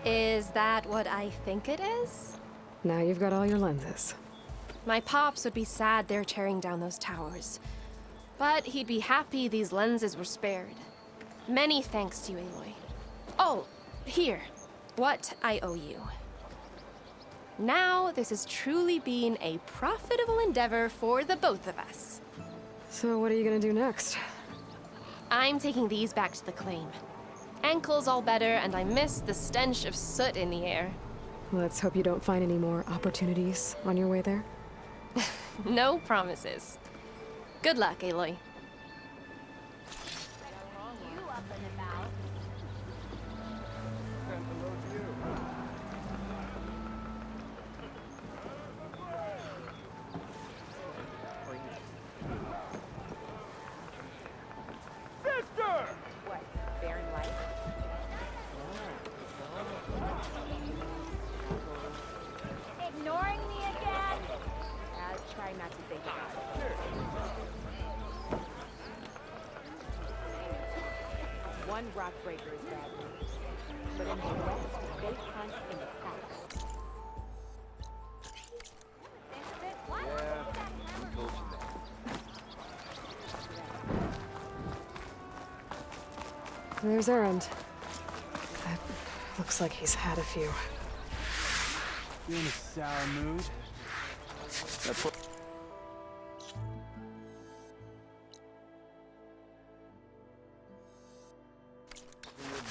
Is that what I think it is? Now you've got all your lenses. My pops would be sad they're tearing down those towers. But he'd be happy these lenses were spared. Many thanks to you, Aloy. Oh, here. What I owe you. Now, this has truly been a profitable endeavor for the both of us. So what are you gonna do next? I'm taking these back to the claim. Ankle's all better, and I miss the stench of soot in the air. Let's hope you don't find any more opportunities on your way there. No promises. Good luck, Aloy. Ignoring me again? I'll try not to think about it. One rock breaker is bad news, but in the west, they hunt in the packs. There's Erend. Looks like he's had a few. You in a sour mood?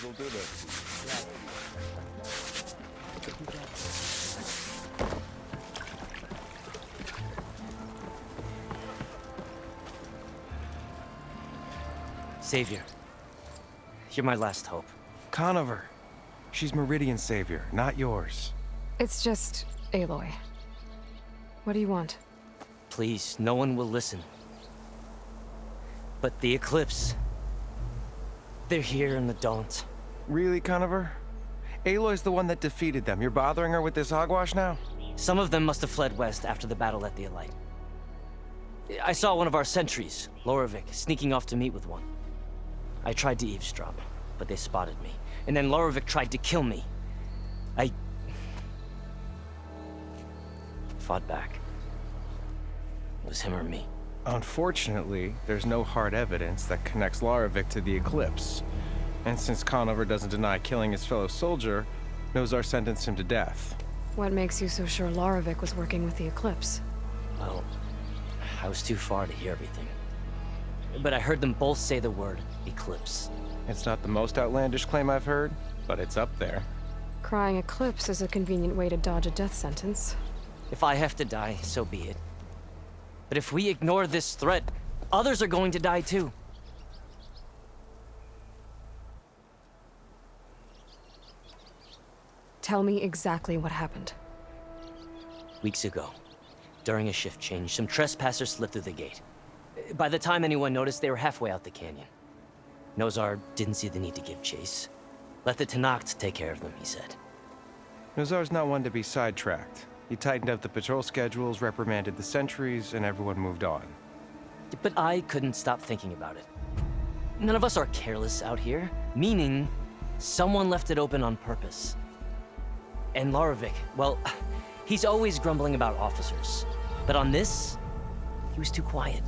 We'll do this. Savior, you're my last hope. Conover. She's Meridian's savior, not yours. It's just Aloy. What do you want? Please, no one will listen. But the Eclipse... they're here and the Daunt. Really, Conover? Aloy's the one that defeated them. You're bothering her with this hogwash now? Some of them must have fled west after the battle at the Elite. I saw one of our sentries, Loravik, sneaking off to meet with one. I tried to eavesdrop, but they spotted me. And then Loravik tried to kill me. I fought back. It was him or me. Unfortunately, there's no hard evidence that connects Loravik to the Eclipse. And since Conover doesn't deny killing his fellow soldier, Nozar sentenced him to death. What makes you so sure Loravik was working with the Eclipse? Well, I was too far to hear everything. But I heard them both say the word Eclipse. It's not the most outlandish claim I've heard, but it's up there. Crying Eclipse is a convenient way to dodge a death sentence. If I have to die, so be it. But if we ignore this threat, others are going to die too. Tell me exactly what happened. Weeks ago, during a shift change, some trespassers slipped through the gate. By the time anyone noticed, they were halfway out the canyon. Nozar didn't see the need to give chase. Let the Tenakth take care of them, he said. Nozar's not one to be sidetracked. He tightened up the patrol schedules, reprimanded the sentries, and everyone moved on. But I couldn't stop thinking about it. None of us are careless out here, meaning someone left it open on purpose. And Loravik, well, he's always grumbling about officers. But on this, he was too quiet.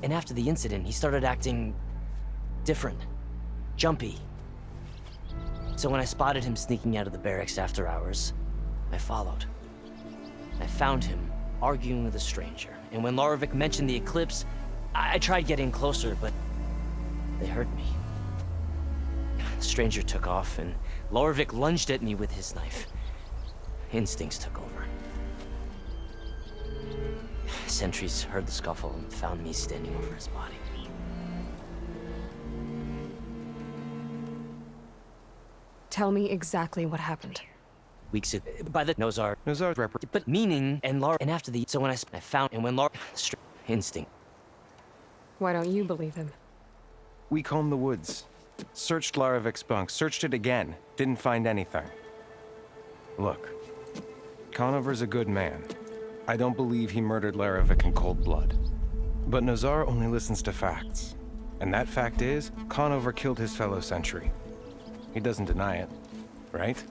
And after the incident, he started acting different, jumpy. So when I spotted him sneaking out of the barracks after hours, I followed. I found him arguing with a stranger. And when Loravik mentioned the Eclipse, I tried getting closer, but they heard me. The stranger took off, and Loravik lunged at me with his knife. Instincts took over. Sentries heard the scuffle and found me standing over his body. Tell me exactly what happened. Weeks ago, by the Nozar's But meaning and Lar, and after the so when I found and when Lar instinct. Why don't you believe him? we combed the woods. Searched Laravik's bunk, searched it again. Didn't find anything. Look, Conover's a good man. I don't believe he murdered Laravik in cold blood. But Nozar only listens to facts. And that fact is, Conover killed his fellow sentry. He doesn't deny it. right?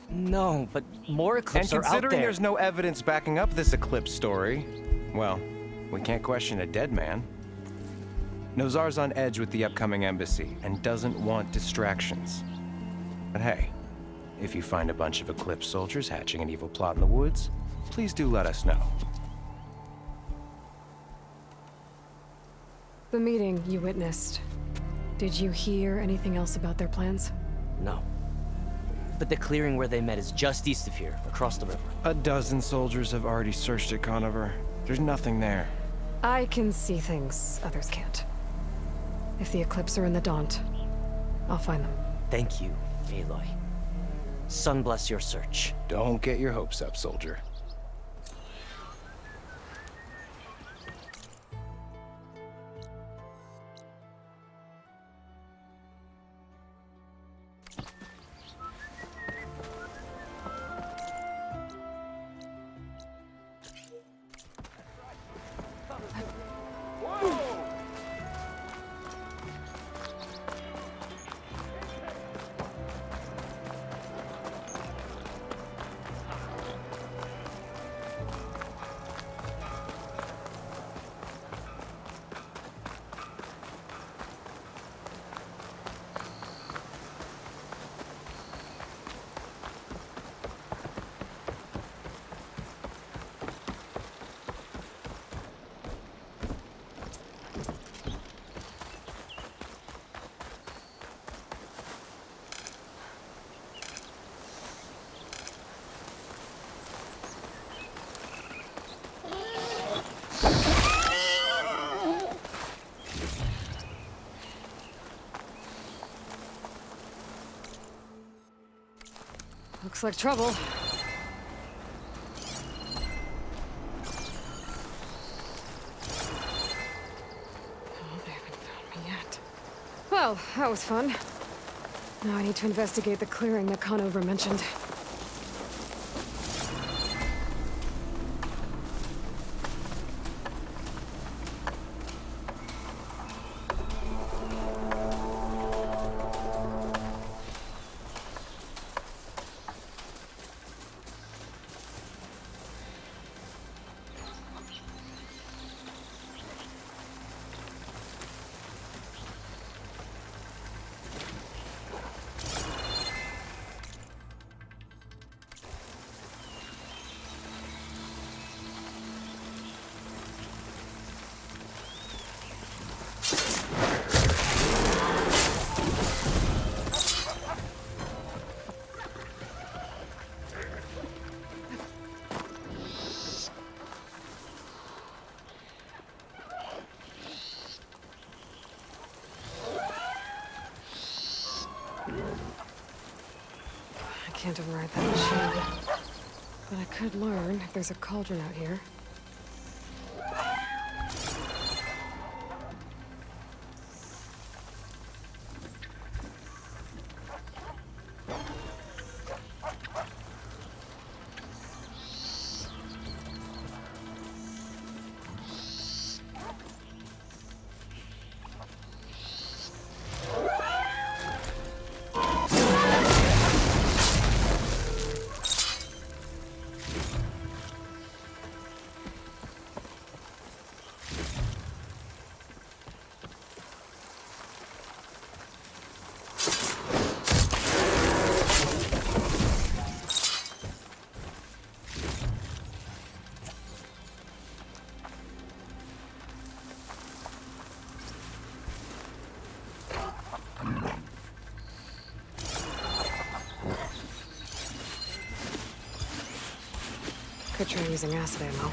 No, but more And Eclipse are out considering there. there's no evidence backing up this eclipse story, well, we can't question a dead man. Nozar's on edge with the upcoming embassy and doesn't want distractions. But hey, if you find a bunch of Eclipse soldiers hatching an evil plot in the woods, please do let us know. The meeting you witnessed. Did you hear anything else about their plans? No. But the clearing where they met is just east of here, across the river. A dozen soldiers have already searched it, Conover. There's nothing there. I can see things others can't. If the Eclipse are in the Daunt, I'll find them. Thank you, Aloy. Sun bless your search. Don't get your hopes up, soldier. Looks like trouble. Oh, they haven't found me yet. Well, that was fun. Now I need to investigate the clearing that Conover mentioned. I can't override that machine. But I could learn if there's a cauldron out here. Could try using acid ammo.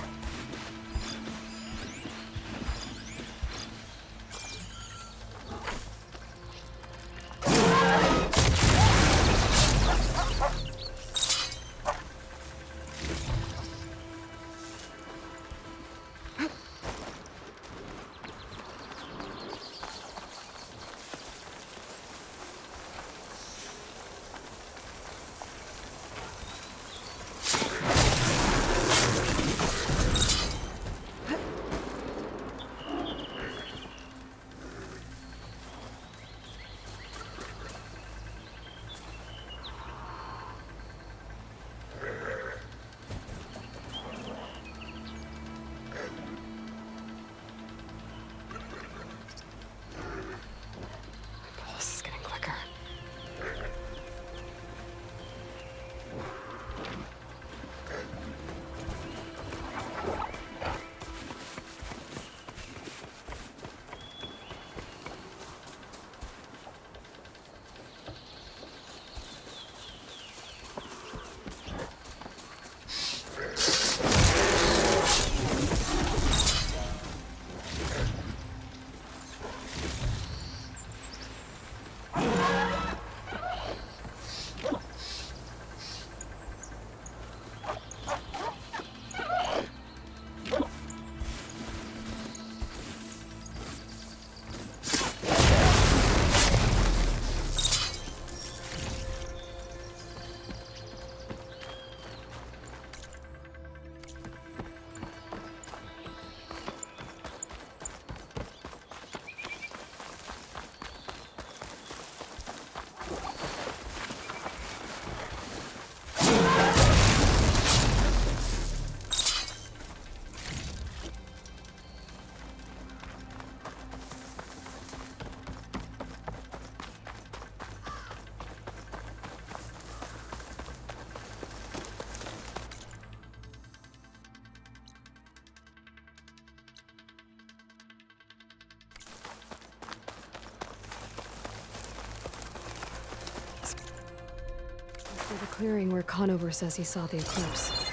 To the clearing where Conover says he saw the eclipse.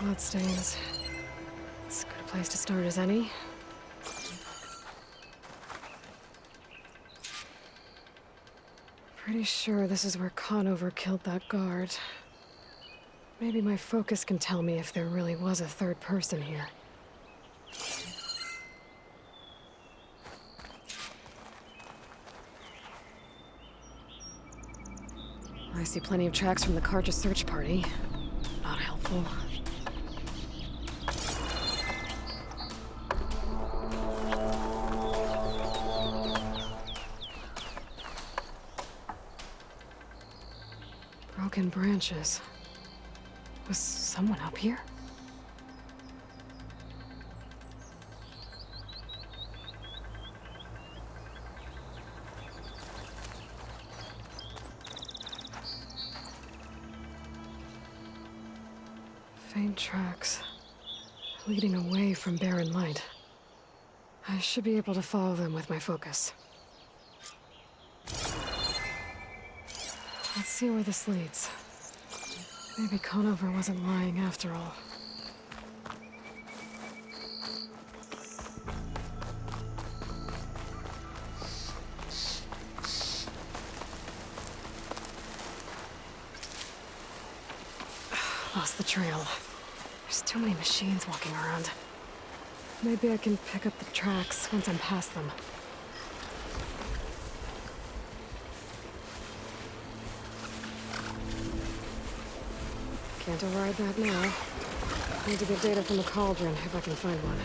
Bloodstains. As good a place to start as any. Pretty sure this is where Conover killed that guard. Maybe my focus can tell me if there really was a third person here. I see plenty of tracks from the Karja search party. Not helpful. Broken branches. Was someone up here? Faint tracks, leading away from Barren Light. I should be able to follow them with my focus. Let's see where this leads. Maybe Conover wasn't lying after all. Lost the trail. There's too many machines walking around. Maybe I can pick up the tracks once I'm past them. Can't override that now. Need to get data from the cauldron if I can find one.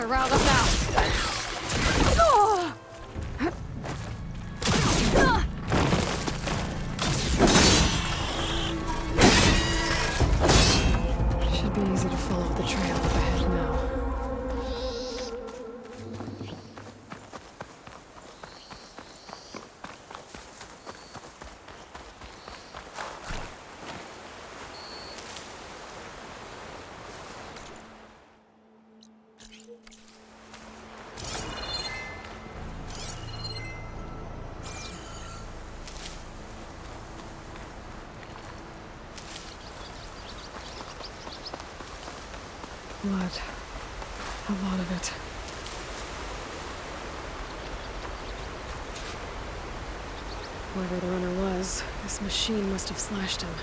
I riled up now. Should be easy to follow the trail up ahead now. Blood. A lot of it. Whoever the runner was, this machine must have slashed him.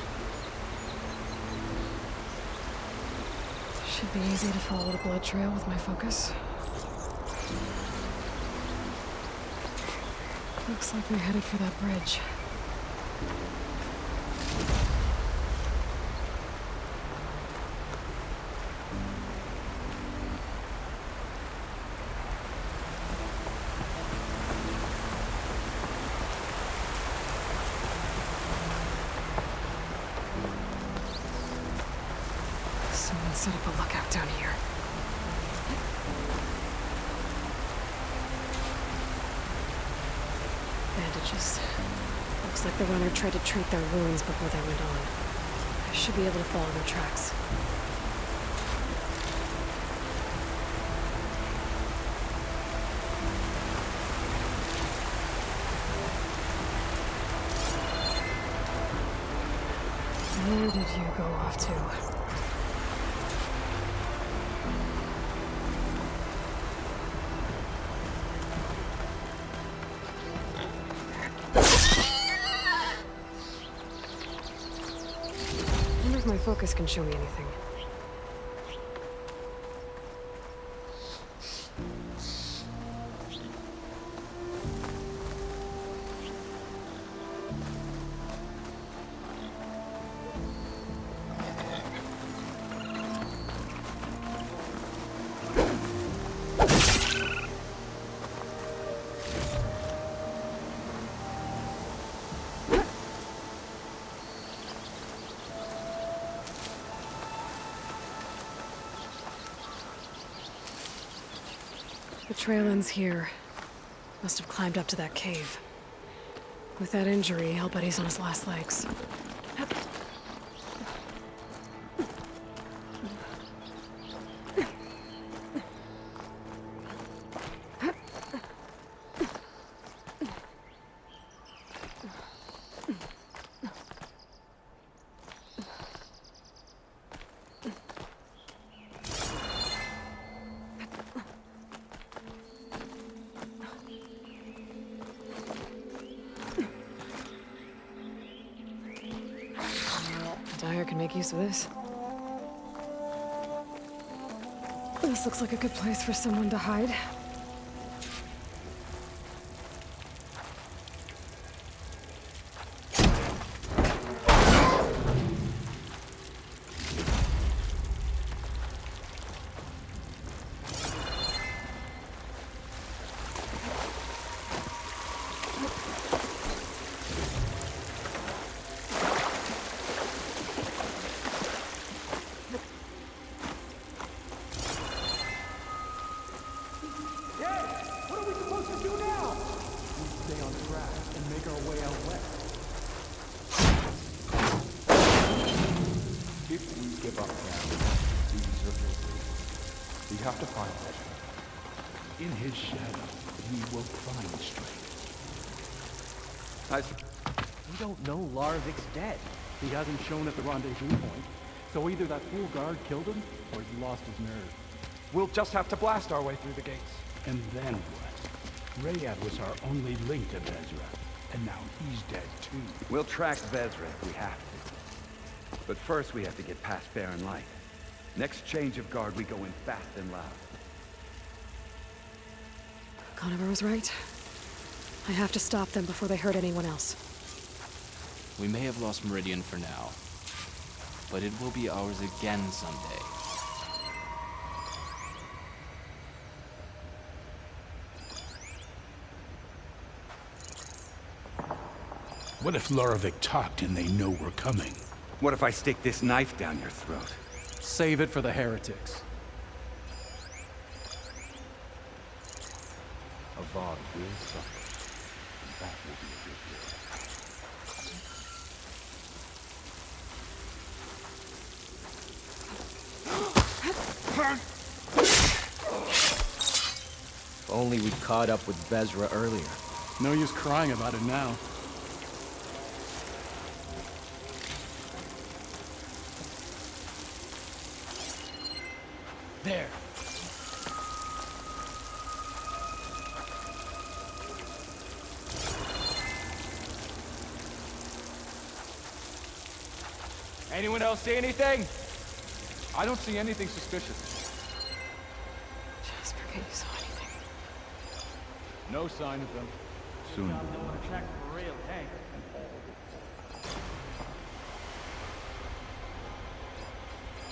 Should be easy to follow the blood trail with my focus. Looks like we're headed for that bridge. Someone set up a lookout down here. Bandages. Looks like the runner tried to treat their wounds before they went on. I should be able to follow their tracks. Where did you go off to? focus can show me anything. The trail ends here. Must have climbed up to that cave. With that injury, I'll bet he's on his last legs. Dyer can make use of this. This looks like a good place for someone to hide. If we give up now, these are victories. We have to find Ezra. In his shadow, we will find strength. We don't know Laravic's dead. He hasn't shown at the rendezvous point. So either that fool guard killed him, or he lost his nerve. We'll just have to blast our way through the gates. And then what? Rayad was our only link to Vezra, and now he's dead too. We'll track Vezra if we have to. But first we have to get past Barren Light. Next change of guard, we go in fast and loud. Conover was right. I have to stop them before they hurt anyone else. We may have lost Meridian for now, but it will be ours again someday. What if Laravik talked and they know we're coming? What if I stick this knife down your throat? Save it for the heretics. Avad will suffer. That will be a good deal. If only we'd caught up with Vezra earlier. No use crying about it now. There. Anyone else see anything? I don't see anything suspicious. Jasper, can you saw anything? No sign of them. Soon we'll know.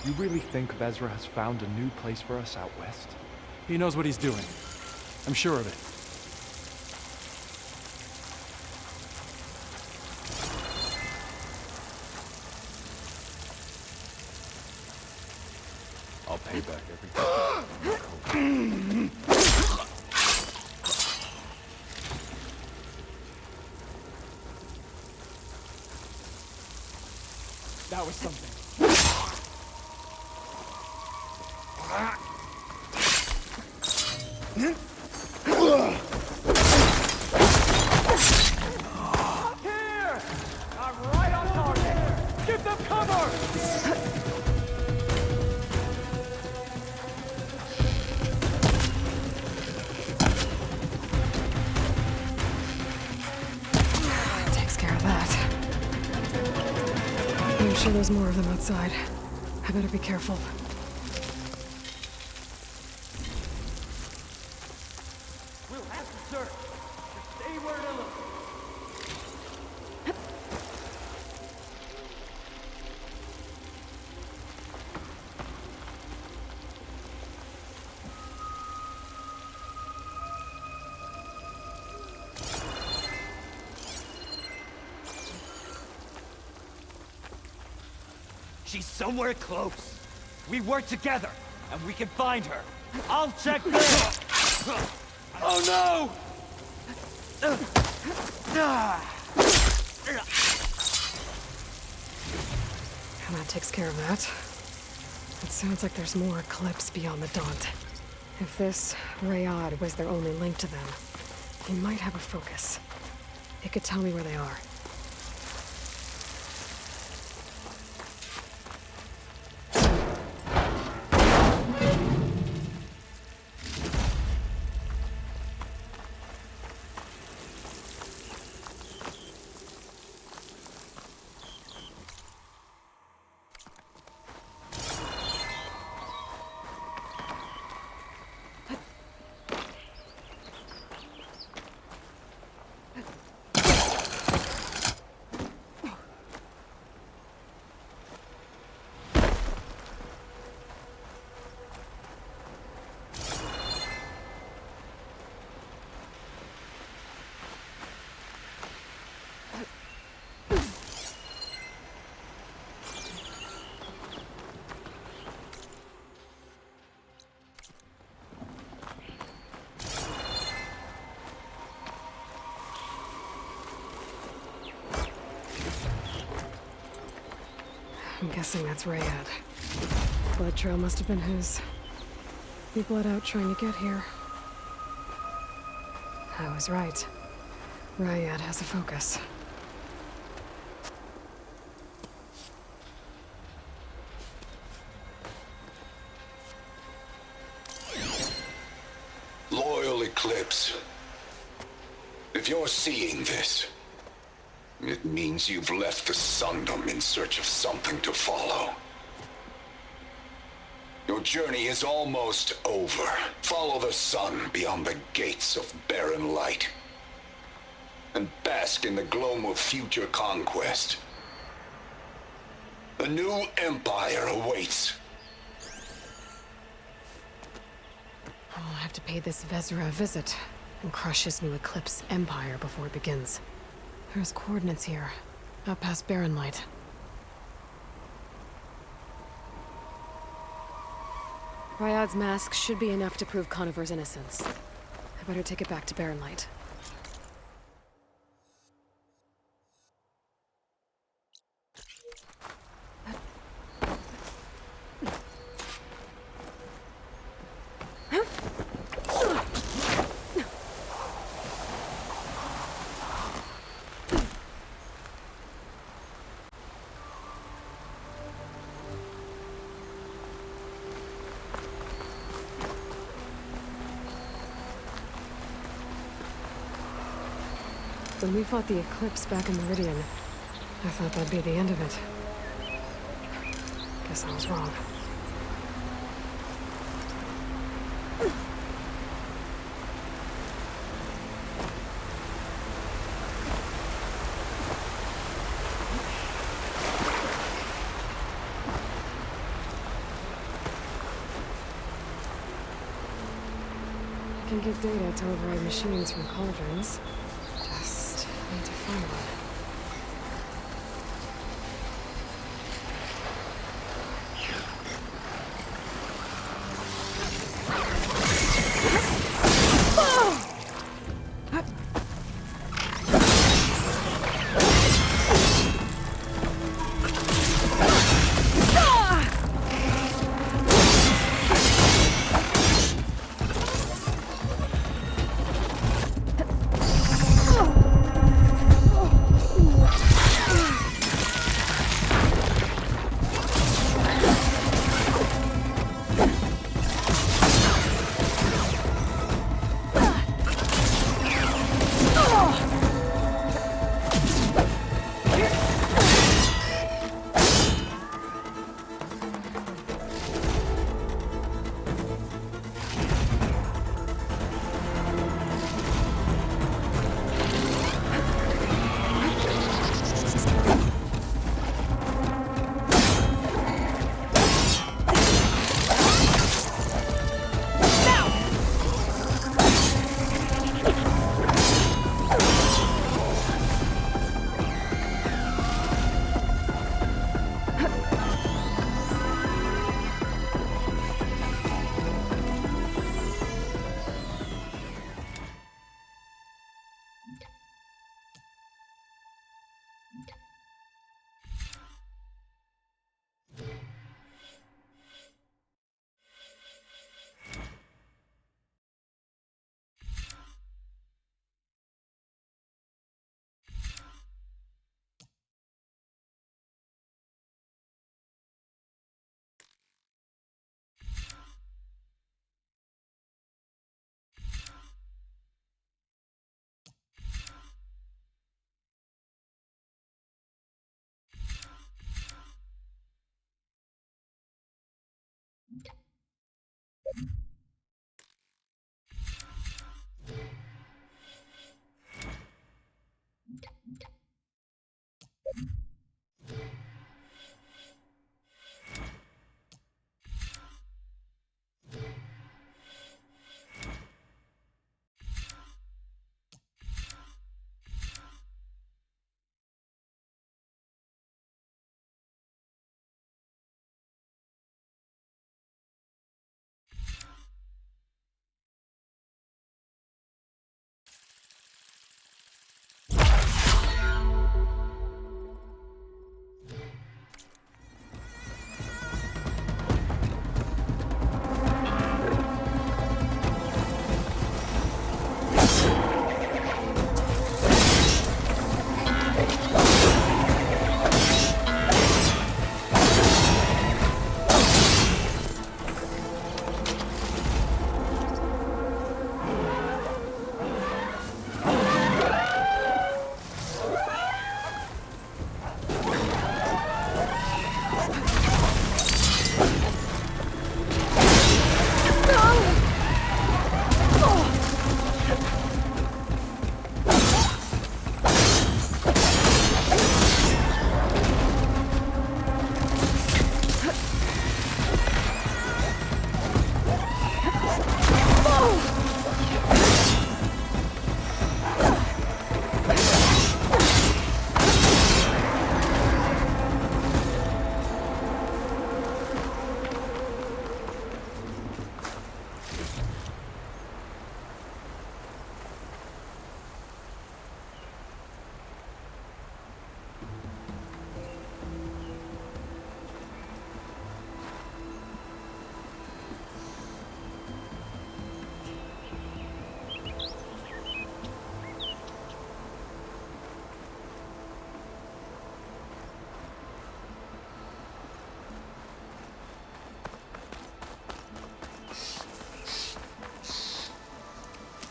You really think Vezra has found a new place for us out west? He knows what he's doing. I'm sure of it. I'll pay back everything. That was something. Here! I'm right on target! Give them cover! Takes care of that. I'm sure there's more of them outside. I better be careful. We'll have to search. Just stay where it is. She's somewhere close. We work together, and we can find her. I'll check this! Oh no! And that takes care of that. It sounds like there's more Eclipse beyond the Daunt. If this Rayad was their only link to them, he might have a focus. It could tell me where they are. I'm guessing that's Rayad. Blood trail must have been his. He bled out trying to get here. I was right. Rayad has a focus. Loyal Eclipse. If you're seeing this, it means you've left the Sundom in search of something to follow. Your journey is almost over. Follow the sun beyond the gates of barren light, and bask in the glow of future conquest. A new empire awaits. I'll have to pay this Vezra a visit and crush his new Eclipse empire before it begins. There's coordinates here, up past Barren Light. Ryad's mask should be enough to prove Conover's innocence. I better take it back to Barren Light. When we fought the Eclipse back in Meridian, I thought that'd be the end of it. Guess I was wrong. I can get data to override machines from cauldrons. Just need to find one.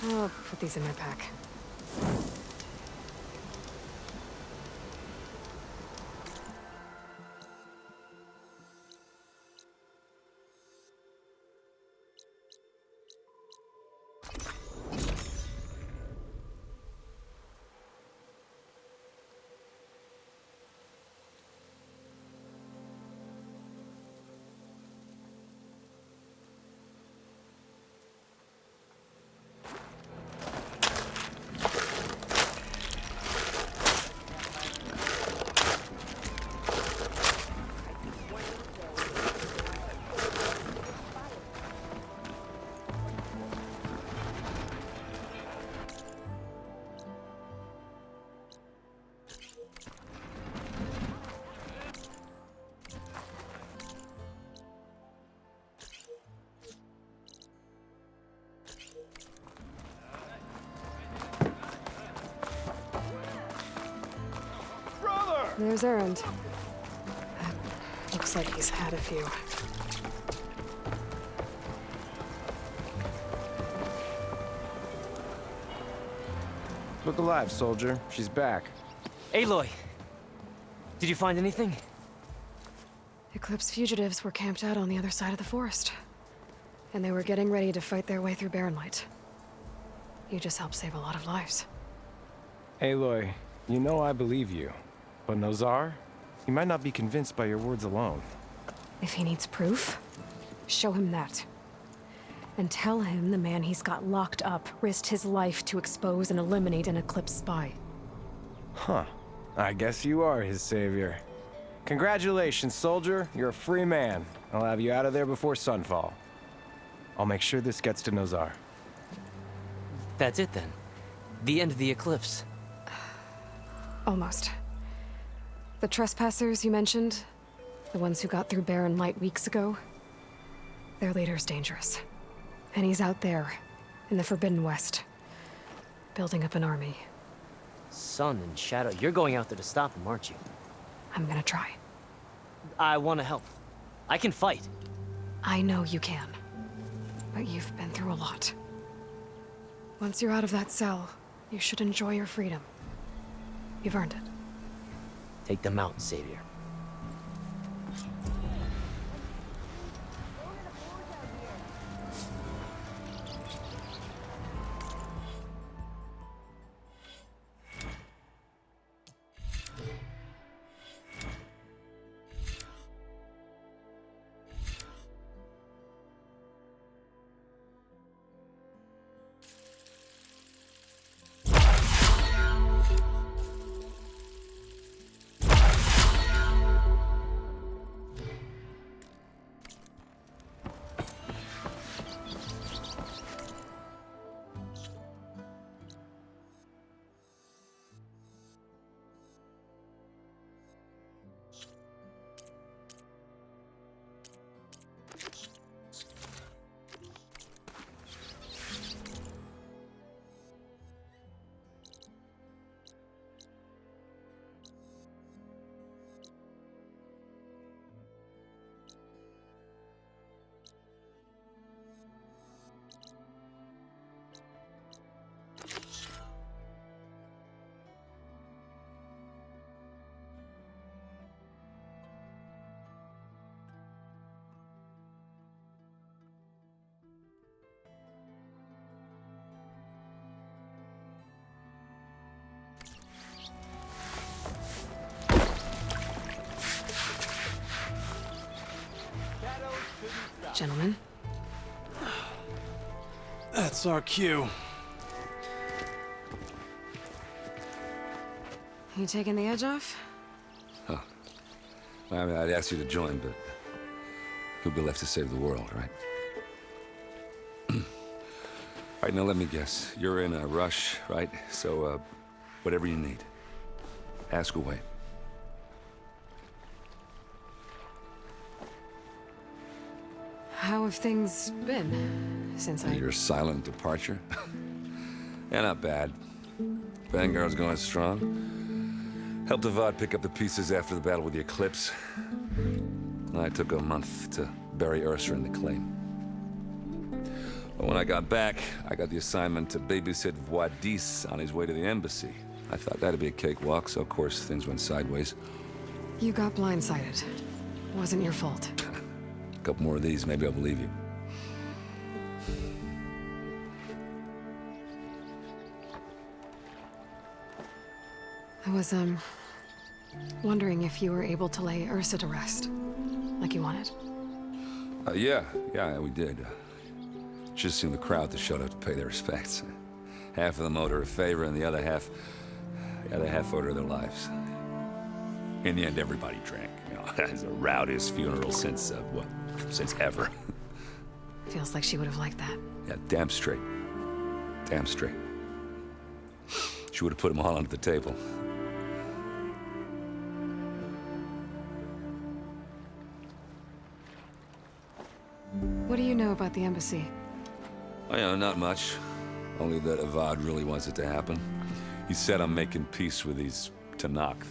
I'll put these in my pack. There's Erend. Looks like he's had a few. Look alive, soldier. She's back. Aloy! Did you find anything? Eclipse fugitives were camped out on the other side of the forest. And they were getting ready to fight their way through Barren Light. You just helped save a lot of lives. Aloy, you know I believe you. But Nozar? He might not be convinced by your words alone. If he needs proof, show him that. And tell him the man he's got locked up risked his life to expose and eliminate an Eclipse spy. Huh. I guess you are his savior. Congratulations, soldier. You're a free man. I'll have you out of there before sunfall. I'll make sure this gets to Nozar. That's it then. The end of the Eclipse. Almost. The trespassers you mentioned, the ones who got through Barren Light weeks ago, their leader's dangerous. And he's out there, in the Forbidden West, building up an army. Sun and Shadow, you're going out there to stop him, aren't you? I'm gonna try. I want to help. I can fight. I know you can. But you've been through a lot. Once you're out of that cell, you should enjoy your freedom. You've earned it. Take them out, Savior. Gentlemen. That's our cue. You taking the edge off? Huh. I mean, I'd ask you to join, but who'd be left to save the world, right? All right, now let me guess. You're in a rush, right? So, whatever you need, ask away. How have things been since Your silent departure? Yeah, not bad. Vanguard's going strong. Helped Avad pick up the pieces after the battle with the Eclipse. I took a month to bury Ursa in the claim. But when I got back, I got the assignment to babysit Wadis on his way to the embassy. I thought that'd be a cakewalk, so of course things went sideways. You got blindsided. Wasn't your fault. A couple more of these, maybe I'll believe you. I was, wondering if you were able to lay Ursa to rest, like you wanted. Yeah, we did. Just seen the crowd that showed up to pay their respects. Half of them owed her a favor, and the other half owed her their lives. In the end, everybody drank. You know, it's the rowdiest funeral since ever. Feels like she would have liked that. Yeah, damn straight. Damn straight. She would have put them all under the table. What do you know about the embassy? Oh, yeah, not much. Only that Avad really wants it to happen. He said I'm making peace with these Tenakth.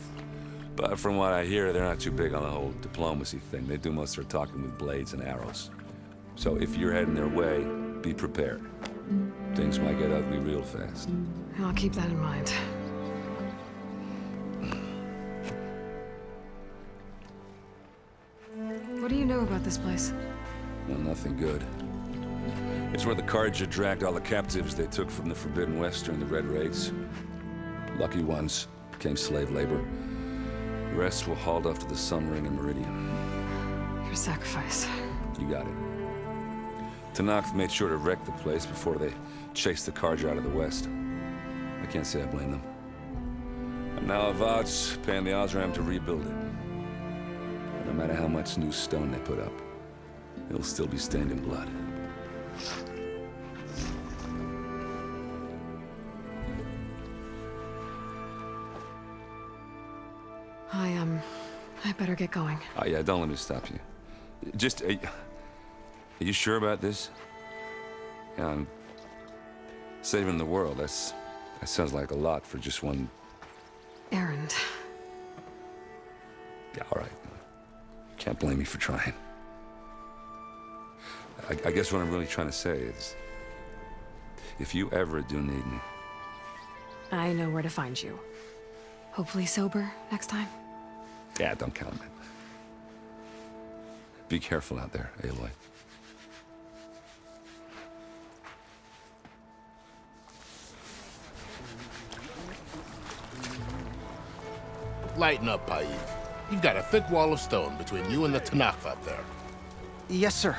But from what I hear, they're not too big on the whole diplomacy thing. They do most of their talking with blades and arrows. So if you're heading their way, be prepared. Things might get ugly real fast. I'll keep that in mind. What do you know about this place? Well, nothing good. It's where the Carja dragged all the captives they took from the Forbidden West during the Red Raids. Lucky ones became slave labor. The rest were hauled off to the Sun Ring and Meridian. Your sacrifice. You got it. Tenakth made sure to wreck the place before they chased the Carja out of the West. I can't say I blame them. And now Avad's paying the Osram to rebuild it. No matter how much new stone they put up, it'll still be stained in blood. I better get going. Oh, yeah, don't let me stop you. Just, are you sure about this? Yeah, I'm saving the world. That sounds like a lot for just one... errand. Yeah, all right. Can't blame me for trying. I guess what I'm really trying to say is, if you ever do need me... I know where to find you. Hopefully sober next time. Yeah, don't count on it. Be careful out there, Aloy. Lighten up, Paiv. You've got a thick wall of stone between you and the Tanakh up there. Yes, sir.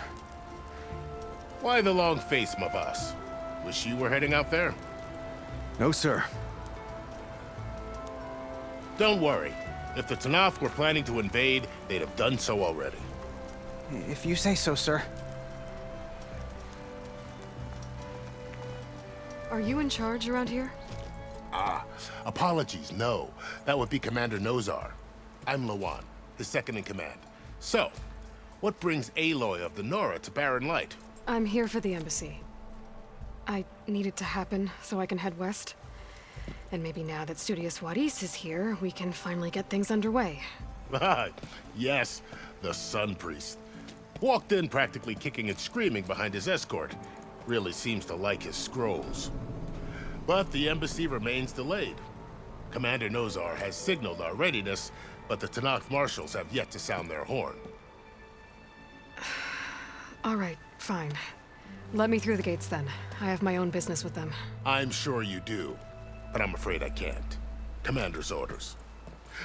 Why the long face, Mavas? Wish you were heading out there? No, sir. Don't worry. If the Tanakh were planning to invade, they'd have done so already. If you say so, sir. Are you in charge around here? Ah, apologies, no. That would be Commander Nozar. I'm Lawan, his second in command. So, what brings Aloy of the Nora to Barren Light? I'm here for the embassy. I need it to happen so I can head west. And maybe now that Studious Wadis is here, we can finally get things underway. Yes, the Sun Priest. Walked in practically kicking and screaming behind his escort. Really seems to like his scrolls. But the embassy remains delayed. Commander Nozar has signaled our readiness, but the Tanakh marshals have yet to sound their horn. All right, fine. Let me through the gates then. I have my own business with them. I'm sure you do, but I'm afraid I can't. Commander's orders.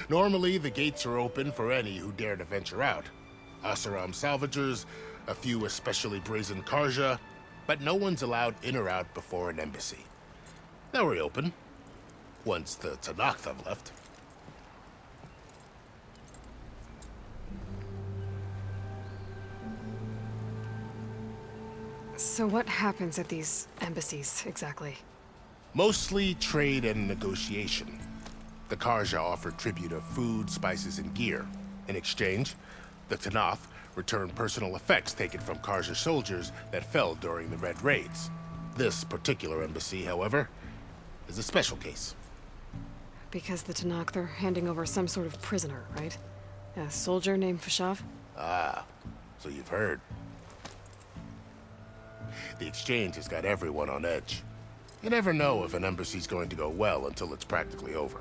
Normally, the gates are open for any who dare to venture out. Asaram salvagers, a few especially brazen Karja, but no one's allowed in or out before an embassy. They'll reopen, once the Tanakh have left. So what happens at these embassies, exactly? Mostly trade and negotiation. The Karja offer tribute of food, spices, and gear. In exchange, the Tanakh return personal effects taken from Karja soldiers that fell during the Red Raids. This particular embassy, however, is a special case. Because the Tanakh, they're handing over some sort of prisoner, right? A soldier named Fashav? Ah, so you've heard. The exchange has got everyone on edge. You never know if an embassy's going to go well until it's practically over.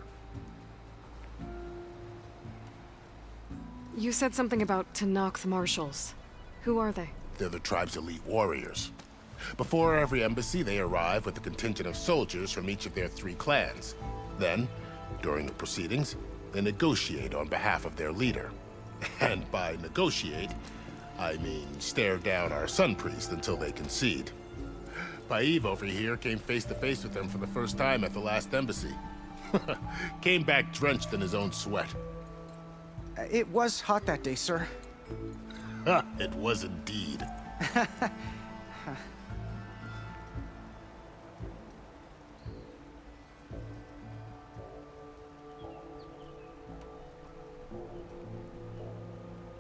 You said something about Tanakh marshals. Who are they? They're the tribe's elite warriors. Before every embassy, they arrive with a contingent of soldiers from each of their 3 clans. Then, during the proceedings, they negotiate on behalf of their leader. And by negotiate, I mean stare down our Sun Priest until they concede. Paiv over here came face to face with them for the first time at the last embassy. Came back drenched in his own sweat. It was hot that day, sir. It was indeed.